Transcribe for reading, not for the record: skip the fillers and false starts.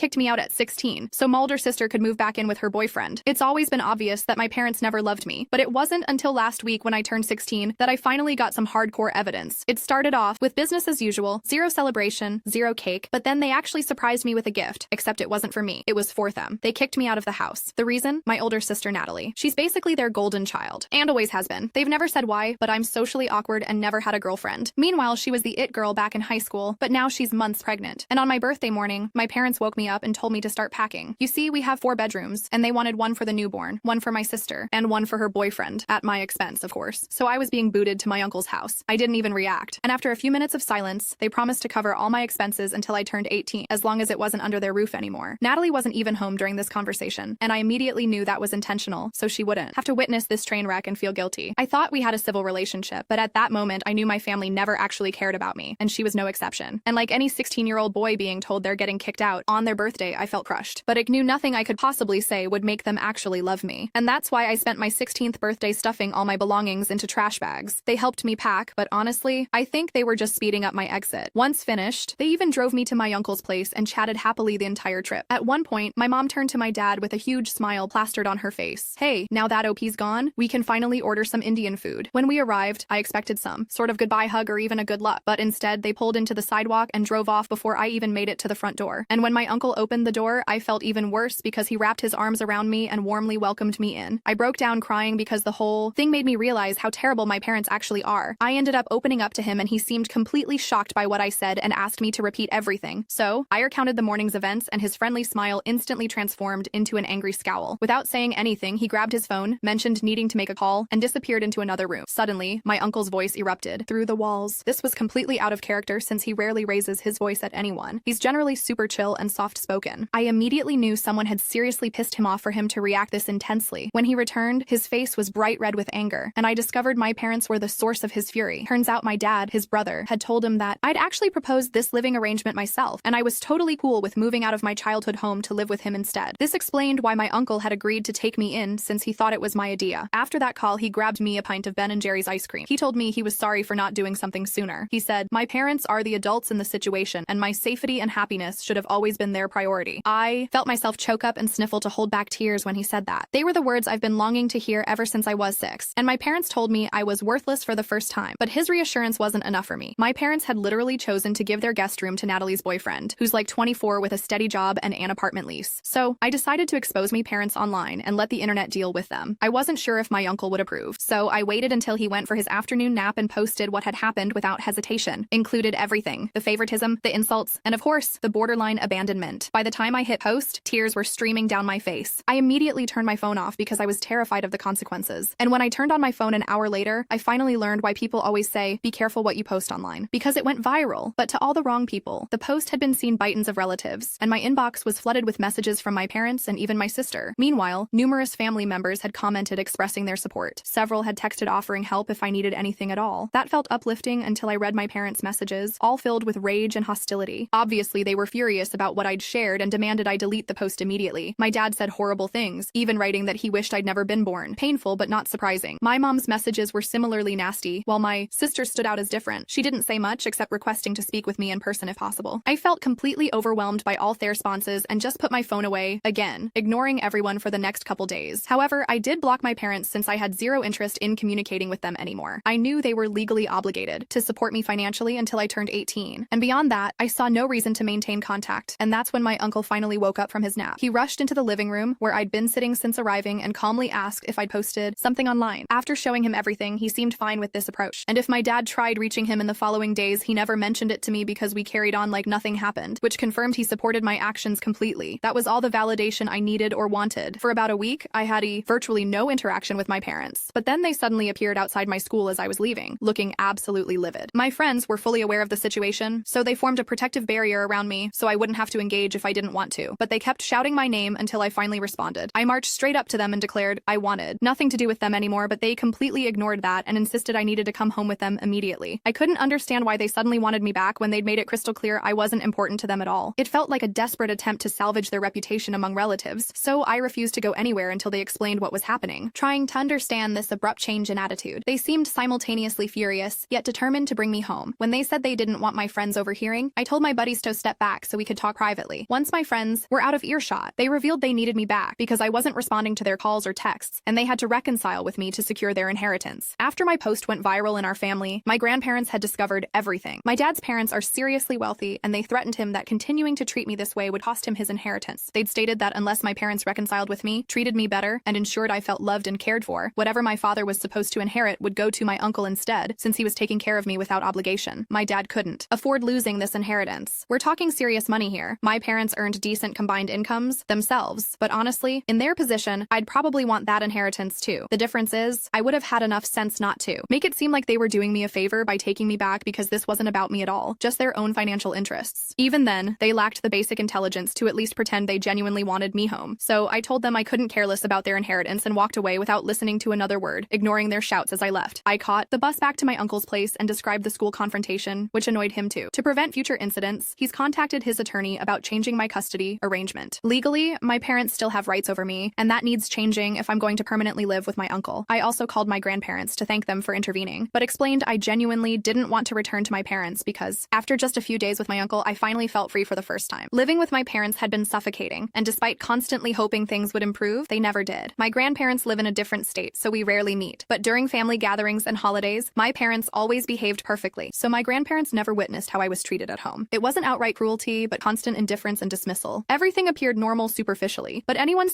kicked me out at 16, so my older sister could move back in with her boyfriend. It's always been obvious that my parents never loved me, but it wasn't until last week when I turned 16 that I finally got some hardcore evidence. It started off with business as usual, zero celebration, zero cake, but then they actually surprised me with a gift, except it wasn't for me, it was for them. They kicked me out of the house. The reason? My older sister Natalie. She's basically their golden child, and always has been. They've never said why, but I'm socially awkward and never had a girlfriend. Meanwhile, she was the it girl back in high school, but now she's months pregnant. And on my birthday morning, my parents woke me up and told me to start packing. You see, we have 4 bedrooms, and they wanted one for the newborn, one for my sister, and one for her boyfriend, at my expense, of course. So I was being booted to my uncle's house. I didn't even react. And after a few minutes of silence, they promised to cover all my expenses until I turned 18, as long as it wasn't under their roof anymore. Natalie wasn't even home during this conversation, and I immediately knew that was intentional, so she wouldn't have to witness this train wreck and feel guilty. I thought we had a civil relationship, but at that moment, I knew my family never actually cared about me, and she was no exception. And like any 16-year-old boy being told they're getting kicked out on their birthday, I felt crushed. But I knew nothing I could possibly say would make them actually love me. And that's why I spent my 16th birthday stuffing all my belongings into trash bags. They helped me pack, but honestly, I think they were just speeding up my exit. Once finished, they even drove me to my uncle's place and chatted happily the entire trip. At one point, my mom turned to my dad with a huge smile plastered on her face. Hey, now that OP's gone, we can finally order some Indian food. When we arrived, I expected some sort of goodbye hug or even a good luck, but instead they pulled into the sidewalk and drove off before I even made it to the front door. And when my uncle opened the door, I felt even worse because he wrapped his arms around me and warmly welcomed me in. I broke down crying because the whole thing made me realize how terrible my parents actually are. I ended up opening up to him and he seemed completely shocked by what I said and asked me to repeat everything. So, I recounted the morning's events and his friendly smile instantly transformed into an angry scowl. Without saying anything, he grabbed his phone, mentioned needing to make a call, and disappeared into another room. Suddenly, my uncle's voice erupted through the walls. This was completely out of character since he rarely raises his voice at anyone. He's generally super chill and soft-spoken. I immediately knew someone had seriously pissed him off for him to react this intensely. When he returned, his face was bright red with anger, and I discovered my parents were the source of his fury. Turns out my dad, his brother, had told him that I'd actually proposed this living arrangement myself, and I was totally cool with moving out of my childhood home to live with him instead. This explained why my uncle had agreed to take me in since he thought it was my idea. After that call, he grabbed me a pint of Ben & Jerry's ice cream. He told me he was sorry for not doing something sooner. He said, my parents are the adults in the situation, and my safety and happiness should have always been their priority. I felt myself choke up and sniffle to hold back tears when he said that. They were the words I've been longing to hear ever since I was 6, and my parents told me I was worthless for the first time. But his reassurance wasn't enough for me. My parents had literally chosen to give their guest room to Natalie's boyfriend, who's like 24 with a steady job and an apartment lease. So I decided to expose my parents online and let the internet deal with them. I wasn't sure if my uncle would approve, so I waited until he went for his afternoon nap and posted what had happened without hesitation. Included everything: the favoritism, the insults, and of course, the borderline abandonment. By the time I hit post, tears were streaming down my face. I immediately turned my phone off because I was terrified of the consequences. And when I turned on my phone an hour later, I finally learned why people always say, be careful what you post online. Because it went viral, but to all the wrong people. The post had been seen by tons of relatives, and my inbox was flooded with messages from my parents and even my sister. Meanwhile, numerous family members had commented expressing their support. Several had texted offering help if I needed anything at all. That felt uplifting until I read my parents' messages, all filled with rage and hostility. Obviously, they were furious about what I'd shared and demanded I delete the post immediately. My dad said horrible things, even writing that he wished I'd never been born. Painful, but not surprising. My mom's messages were similarly nasty, while my sister stood out as different. She didn't say much except requesting to speak with me in person if possible. I felt completely overwhelmed by all their responses and just put my phone away, again, ignoring everyone for the next couple days. However, I did block my parents since I had zero interest in communicating with them anymore. I knew they were legally obligated to support me financially until I turned 18. And beyond that, I saw no reason to maintain contact. And that's when my uncle finally woke up from his nap. He rushed into the living room where I'd been sitting since arriving and calmly asked if I'd posted something online. After showing him everything, he seemed fine with this approach. And if my dad tried reaching him in the following days, he never mentioned it to me because we carried on like nothing happened, which confirmed he supported my actions completely. That was all the validation I needed or wanted. For about a week, I had virtually no interaction with my parents. But then they suddenly appeared outside my school as I was leaving, looking absolutely livid. My friends were fully aware of the situation, so they formed a protective barrier around me so I wouldn't have to engage if I didn't want to. But they kept shouting my name until I finally responded. I marched straight up to them and declared I wanted nothing to do with them anymore, but they completely ignored that and insisted I needed to come home with them immediately. I couldn't understand why they suddenly wanted me back when they'd made it crystal clear I wasn't important to them at all. It felt like a desperate attempt to salvage their reputation among relatives, so I refused to go anywhere until they explained what was happening. Trying to understand this abrupt change in attitude, they seemed simultaneously furious, yet determined to bring me home. When they said they didn't want my friends overhearing, I told my buddies to step back so we could talk privately. immediately. Once my friends were out of earshot, they revealed they needed me back because I wasn't responding to their calls or texts, and they had to reconcile with me to secure their inheritance. After my post went viral in our family, my grandparents had discovered everything. My dad's parents are seriously wealthy, and they threatened him that continuing to treat me this way would cost him his inheritance. They'd stated that unless my parents reconciled with me, treated me better, and ensured I felt loved and cared for, whatever my father was supposed to inherit would go to my uncle instead, since he was taking care of me without obligation. My dad couldn't afford losing this inheritance. We're talking serious money here. My parents earned decent combined incomes themselves, but honestly, in their position, I'd probably want that inheritance too. The difference is, I would have had enough sense not to make it seem like they were doing me a favor by taking me back because this wasn't about me at all, just their own financial interests. Even then, they lacked the basic intelligence to at least pretend they genuinely wanted me home. So I told them I couldn't care less about their inheritance and walked away without listening to another word, ignoring their shouts as I left. I caught the bus back to my uncle's place and described the school confrontation, which annoyed him too. To prevent future incidents, he's contacted his attorney about changing my custody arrangement. Legally, my parents still have rights over me, and that needs changing if I'm going to permanently live with my uncle. I also called my grandparents to thank them for intervening, but explained I genuinely didn't want to return to my parents because, after just a few days with my uncle, I finally felt free for the first time. Living with my parents had been suffocating, and despite constantly hoping things would improve, they never did. My grandparents live in a different state, so we rarely meet. But during family gatherings and holidays, my parents always behaved perfectly, so my grandparents never witnessed how I was treated at home. It wasn't outright cruelty, but constant indifference and dismissal. Everything appeared normal superficially, but anyone